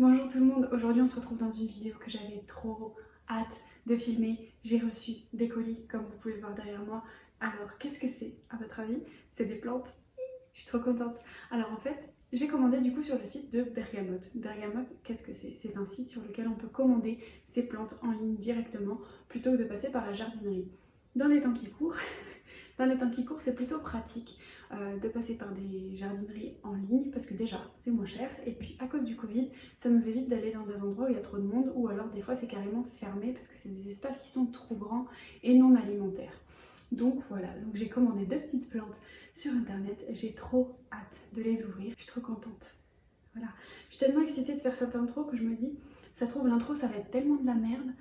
Bonjour tout le monde, aujourd'hui on se retrouve dans une vidéo que j'avais trop hâte de filmer. J'ai reçu des colis comme vous pouvez le voir derrière moi. Alors qu'est-ce que c'est à votre avis? C'est des plantes. Je suis trop contente. Alors en fait, j'ai commandé du coup sur le site de Bergamote. Bergamote, qu'est-ce que c'est? C'est un site sur lequel on peut commander ses plantes en ligne directement plutôt que de passer par la jardinerie. Dans les temps qui courent, c'est plutôt pratique de passer par des jardineries en ligne parce que déjà c'est moins cher et puis à cause du Covid ça nous évite d'aller dans des endroits où il y a trop de monde ou alors des fois c'est carrément fermé parce que c'est des espaces qui sont trop grands et non alimentaires. Donc voilà, donc j'ai commandé 2 petites plantes sur internet, j'ai trop hâte de les ouvrir, je suis trop contente. Voilà, je suis tellement excitée de faire cette intro que je me dis, ça se trouve l'intro ça va être tellement de la merde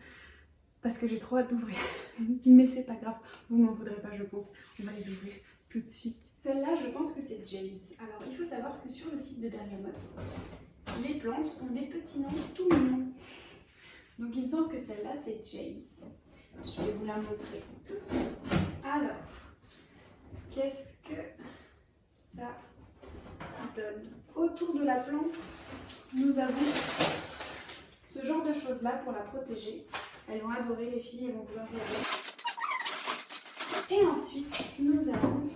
parce que j'ai trop hâte d'ouvrir. Mais c'est pas grave, vous m'en voudrez pas je pense, on va les ouvrir tout de suite. Celle-là je pense que c'est James. Alors il faut savoir que sur le site de Bergamote, les plantes ont des petits noms tout mignons. Donc il me semble que celle-là c'est James. Je vais vous la montrer tout de suite. Alors, qu'est-ce que ça donne? Autour de la plante, nous avons ce genre de choses-là pour la protéger. Elles vont adorer les filles, elles vont vouloir jouer avec. Et ensuite, nous avons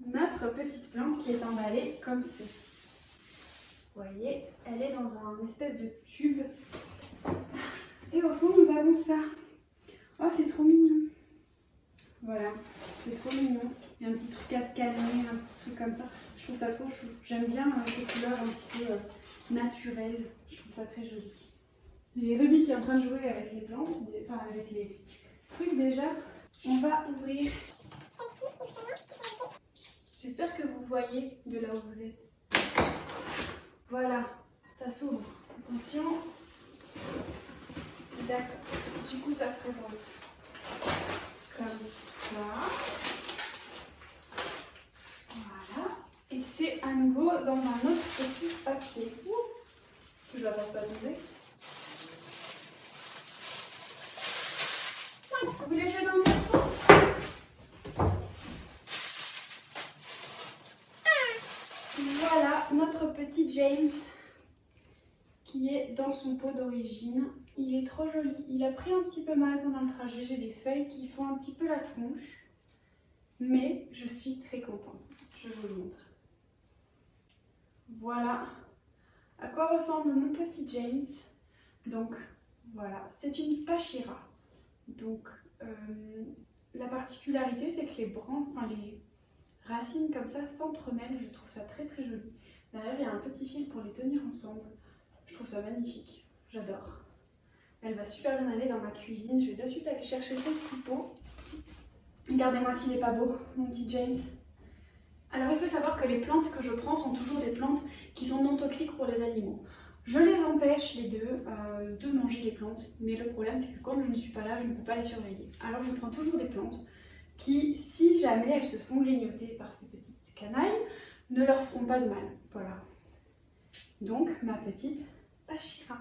notre petite plante qui est emballée comme ceci. Vous voyez, elle est dans un espèce de tube. Et au fond, nous avons ça. Oh, c'est trop mignon. Voilà, c'est trop mignon. Il y a un petit truc à scanner, un petit truc comme ça. Je trouve ça trop chou. J'aime bien ces couleurs un petit peu naturelles. Je trouve ça très joli. J'ai Ruby qui est en train de jouer avec les plantes, enfin avec les trucs déjà. On va ouvrir. J'espère que vous voyez de là où vous êtes. Voilà, ça s'ouvre. Attention. D'accord. Du coup, ça se présente comme ça. Voilà. Et c'est à nouveau dans un autre petit papier. Ouh, je la pense pas tomber. Vous voulez jouer dans le carton? Voilà notre petit James qui est dans son pot d'origine. Il est trop joli. Il a pris un petit peu mal pendant le trajet. J'ai des feuilles qui font un petit peu la tronche. Mais je suis très contente. Je vous le montre. Voilà à quoi ressemble mon petit James. Donc voilà, c'est une Pachira. Donc la particularité c'est que les branches, enfin les racines comme ça s'entremêlent. Je trouve ça très très joli. Derrière il y a un petit fil pour les tenir ensemble. Je trouve ça magnifique. J'adore. Elle va super bien aller dans ma cuisine. Je vais de suite aller chercher son petit pot. Regardez-moi s'il n'est pas beau, mon petit James. Alors il faut savoir que les plantes que je prends sont toujours des plantes qui sont non toxiques pour les animaux. Je les empêche les deux de manger les plantes, mais le problème c'est que quand je ne suis pas là, je ne peux pas les surveiller. Alors je prends toujours des plantes qui, si jamais elles se font grignoter par ces petites canailles, ne leur feront pas de mal. Voilà. Donc ma petite Pachira,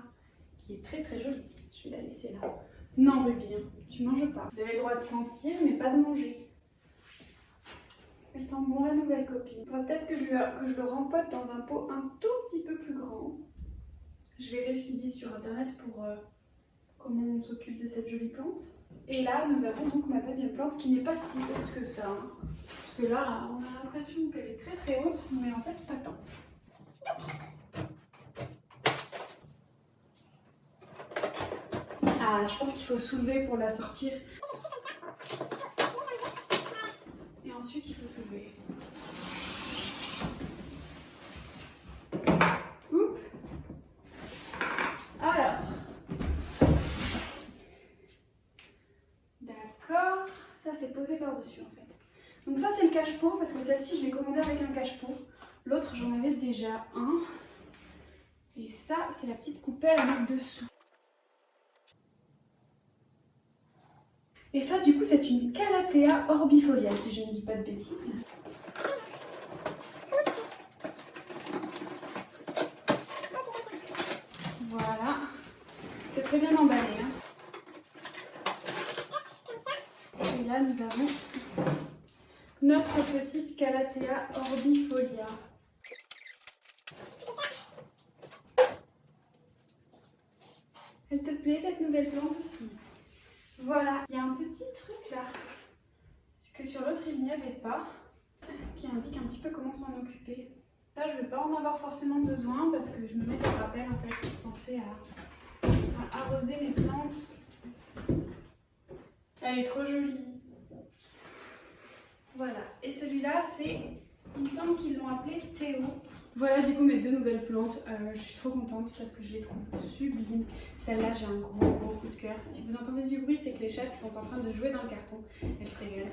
qui est très très jolie. Je vais la laisser là. Non Ruby, tu manges pas. Vous avez le droit de sentir, mais pas de manger. Elle sent bon la nouvelle copine. Il faudra peut-être que je le rempote dans un pot un tout petit peu plus grand. Je verrai ce qu'ils disent sur internet pour comment on s'occupe de cette jolie plante. Et là, nous avons donc ma deuxième plante qui n'est pas si haute que ça. Hein. Parce que là, on a l'impression qu'elle est très très haute, mais en fait pas tant. Ah, je pense qu'il faut soulever pour la sortir. Et ensuite, il faut soulever. Oups. Alors. D'accord. Ça, c'est posé par-dessus, en fait. Donc ça, c'est le cache-pot, parce que celle-ci, je l'ai commandée avec un cache-pot. L'autre, j'en avais déjà un. Et ça, c'est la petite coupelle à mettre dessous. Et ça, du coup, c'est une Calathea orbifolia, si je ne dis pas de bêtises. Voilà. C'est très bien emballé. Hein. Et là, nous avons notre petite Calathea orbifolia. Elle te plaît cette nouvelle plante aussi? Voilà, il y a un petit truc là, que sur l'autre il n'y avait pas, qui indique un petit peu comment s'en occuper. Ça, je ne vais pas en avoir forcément besoin parce que je me mets des rappels en fait pour penser à arroser les plantes. Elle est trop jolie. Voilà, et celui-là, c'est, il me semble qu'ils l'ont appelé Théo. Voilà du coup mes deux nouvelles plantes, je suis trop contente parce que je les trouve sublimes. Celle-là j'ai un gros coup de cœur. Si vous entendez du bruit, c'est que les chattes sont en train de jouer dans le carton, elles se régalent.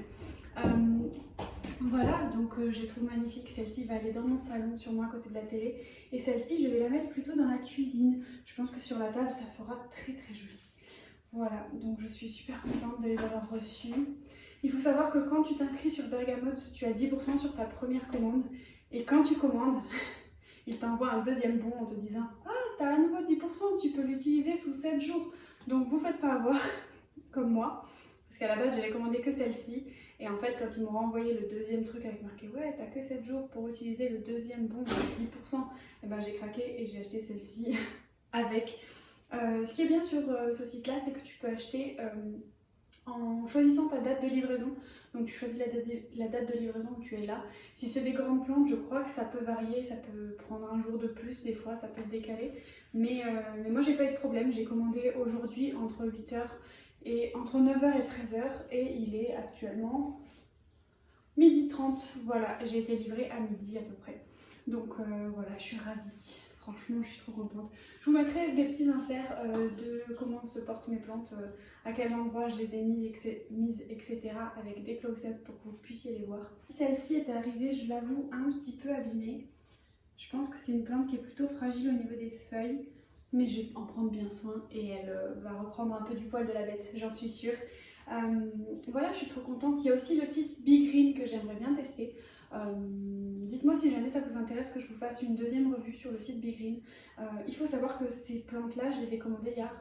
Voilà, donc je les trouve magnifiques. Celle-ci va aller dans mon salon, sur moi à côté de la télé. Et celle-ci, je vais la mettre plutôt dans la cuisine. Je pense que sur la table, ça fera très joli. Voilà, donc je suis super contente de les avoir reçues. Il faut savoir que quand tu t'inscris sur Bergamote, tu as 10% sur ta première commande. Et quand tu commandes, il t'envoie un deuxième bon en te disant « Ah, t'as à nouveau 10%, tu peux l'utiliser sous 7 jours. » Donc vous faites pas avoir, comme moi. Parce qu'à la base, j'avais commandé que celle-ci. Et en fait, quand ils m'ont renvoyé le deuxième truc avec marqué « Ouais, t'as que 7 jours pour utiliser le deuxième bon à 10%. » Et ben j'ai craqué et j'ai acheté celle-ci avec. Ce qui est bien sur ce site-là, c'est que tu peux acheter en choisissant ta date de livraison. Donc tu choisis la date de livraison où tu es là. Si c'est des grandes plantes, je crois que ça peut varier, ça peut prendre un jour de plus, des fois ça peut se décaler. Mais moi j'ai pas eu de problème, j'ai commandé aujourd'hui entre 8h et entre 9h et 13h et il est actuellement 12h30. Voilà, j'ai été livrée à midi à peu près. Donc voilà, je suis ravie. Franchement, je suis trop contente. Je vous mettrai des petits inserts de comment se portent mes plantes, à quel endroit je les ai mises, etc. avec des close-up pour que vous puissiez les voir. Celle-ci est arrivée, je l'avoue, un petit peu abîmée. Je pense que c'est une plante qui est plutôt fragile au niveau des feuilles, mais je vais en prendre bien soin et elle va reprendre un peu du poil de la bête, j'en suis sûre. Voilà, je suis trop contente. Il y a aussi le site Big Green que j'aimerais bien tester. Dites-moi si jamais ça vous intéresse que je vous fasse une deuxième revue sur le site Big Green. Il faut savoir que ces plantes-là, je les ai commandées il y a...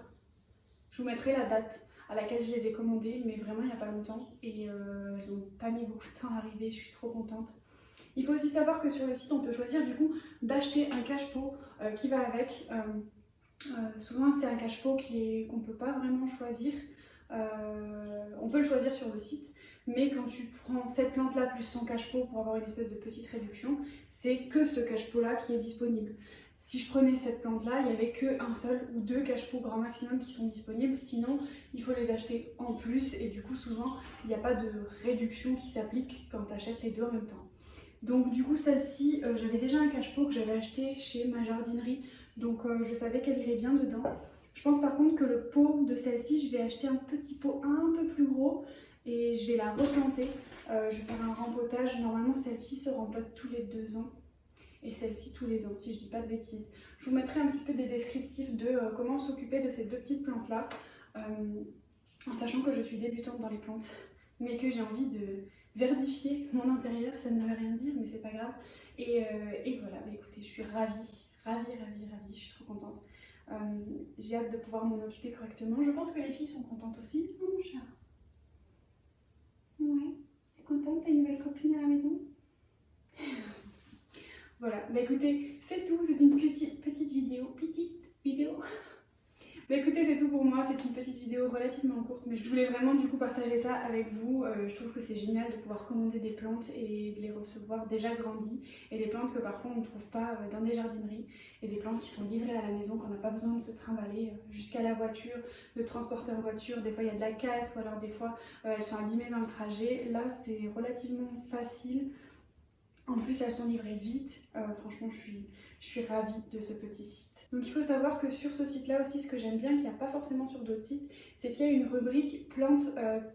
Je vous mettrai la date à laquelle je les ai commandées, mais vraiment il n'y a pas longtemps. Et elles n'ont pas mis beaucoup de temps à arriver, je suis trop contente. Il faut aussi savoir que sur le site, on peut choisir du coup d'acheter un cache-pot qui va avec. Souvent, c'est un cache-pot qu'on ne peut pas vraiment choisir. On peut le choisir sur le site. Mais quand tu prends cette plante-là plus son cache-pot pour avoir une espèce de petite réduction, c'est que ce cache-pot-là qui est disponible. Si je prenais cette plante-là, il n'y avait qu'un seul ou deux cache-pots grand maximum qui sont disponibles. Sinon, il faut les acheter en plus et du coup, souvent, il n'y a pas de réduction qui s'applique quand tu achètes les deux en même temps. Donc du coup, celle-ci, j'avais déjà un cache-pot que j'avais acheté chez ma jardinerie. Donc je savais qu'elle irait bien dedans. Je pense par contre que le pot de celle-ci, je vais acheter un petit pot un peu plus gros et je vais la replanter. Je vais faire un rempotage. Normalement, celle-ci se rempote tous les 2 ans et celle-ci tous les ans, si je dis pas de bêtises. Je vous mettrai un petit peu des descriptifs de comment s'occuper de ces deux petites plantes-là, en sachant que je suis débutante dans les plantes, mais que j'ai envie de verdifier mon intérieur. Ça ne veut rien dire, mais c'est pas grave. Et voilà, bah, écoutez, je suis ravie, je suis trop contente. J'ai hâte de pouvoir m'en occuper correctement. Je pense que les filles sont contentes aussi. Oh mon chat. Ouais, t'es contente, t'as une nouvelle copine à la maison? Voilà, bah écoutez, c'est tout, c'est une petite vidéo. Bah écoutez, c'est tout pour moi, c'est une petite vidéo relativement courte, mais je voulais vraiment du coup partager ça avec vous. Je trouve que c'est génial de pouvoir commander des plantes et de les recevoir déjà grandies, et des plantes que parfois on ne trouve pas dans des jardineries, et des plantes qui sont livrées à la maison, qu'on n'a pas besoin de se trimballer jusqu'à la voiture, de transporter en voiture. Des fois il y a de la casse, ou alors des fois elles sont abîmées dans le trajet. Là c'est relativement facile. En plus elles sont livrées vite. Franchement je suis ravie de ce petit site. Donc il faut savoir que sur ce site-là aussi, ce que j'aime bien, qu'il n'y a pas forcément sur d'autres sites, c'est qu'il y a une rubrique plantes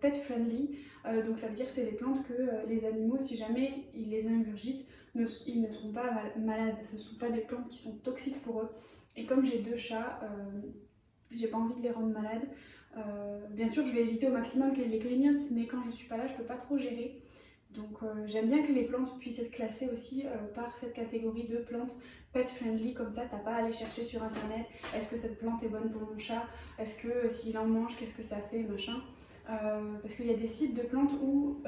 pet friendly. Donc ça veut dire que c'est les plantes que les animaux, si jamais ils les ingurgitent, ils ne seront pas malades. Ce ne sont pas des plantes qui sont toxiques pour eux. Et comme j'ai 2 chats, j'ai pas envie de les rendre malades. Bien sûr, je vais éviter au maximum qu'elles les grignotent, mais quand je suis pas là, je peux pas trop gérer. Donc j'aime bien que les plantes puissent être classées aussi par cette catégorie de plantes pet friendly, comme ça t'as pas à aller chercher sur internet est-ce que cette plante est bonne pour mon chat, est-ce que s'il en mange, qu'est-ce que ça fait, machin. parce qu'il y a des sites de plantes où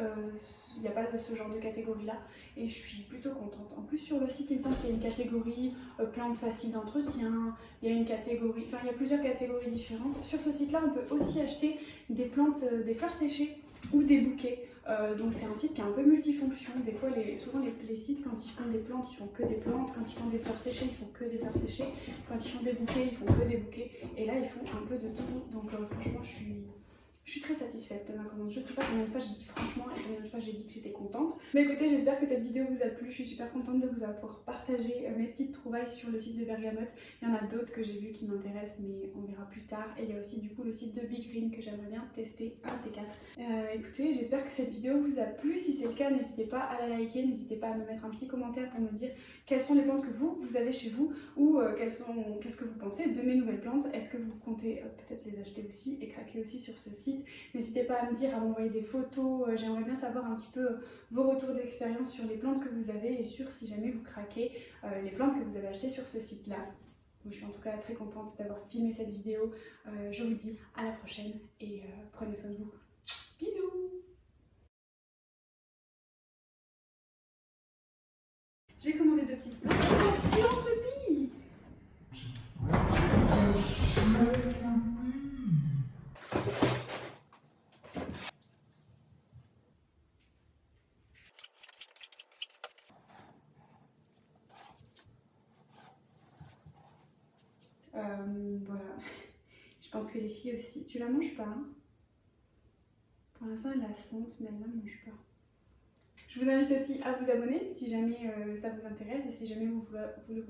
il n'y a pas ce genre de catégorie là et je suis plutôt contente. En plus sur le site il me semble qu'il y a une catégorie plantes faciles d'entretien, il y a une catégorie, enfin il y a plusieurs catégories différentes. Sur ce site là on peut aussi acheter des plantes, des fleurs séchées ou des bouquets. Donc c'est un site qui est un peu multifonction. Des fois, souvent les sites, quand ils font des plantes, ils font que des plantes. Quand ils font des fleurs séchées, ils font que des fleurs séchées. Quand ils font des bouquets, ils font que des bouquets. Et là, ils font un peu de tout. Donc franchement, je suis très satisfaite de ma commande. Je sais pas combien de fois j'ai dit franchement et combien de fois j'ai dit que j'étais contente. Mais écoutez, j'espère que cette vidéo vous a plu. Je suis super contente de vous avoir partagé mes petites trouvailles sur le site de Bergamote. Il y en a d'autres que j'ai vues qui m'intéressent, mais on verra plus tard. Et il y a aussi du coup le site de Big Green que j'aimerais bien tester, un de ces quatre. Écoutez, j'espère que cette vidéo vous a plu. Si c'est le cas, n'hésitez pas à la liker, n'hésitez pas à me mettre un petit commentaire pour me dire quelles sont les plantes que vous avez chez vous ou qu'est-ce que vous pensez de mes nouvelles plantes. Est-ce que vous comptez peut-être les acheter aussi et craquer aussi sur ce site? N'hésitez pas à me dire, à m'envoyer des photos. J'aimerais bien savoir un petit peu vos retours d'expérience sur les plantes que vous avez et sur si jamais vous craquez les plantes que vous avez achetées sur ce site-là. Donc, je suis en tout cas très contente d'avoir filmé cette vidéo. Je vous dis à la prochaine et prenez soin de vous. Bisous! J'ai commandé 2 petites plantes. Attention, Ruby! Voilà. Je pense que les filles aussi. Tu la manges pas, hein? Pour l'instant, elle la sente, mais elle la mange pas. Je vous invite aussi à vous abonner si jamais ça vous intéresse et si jamais vous voulez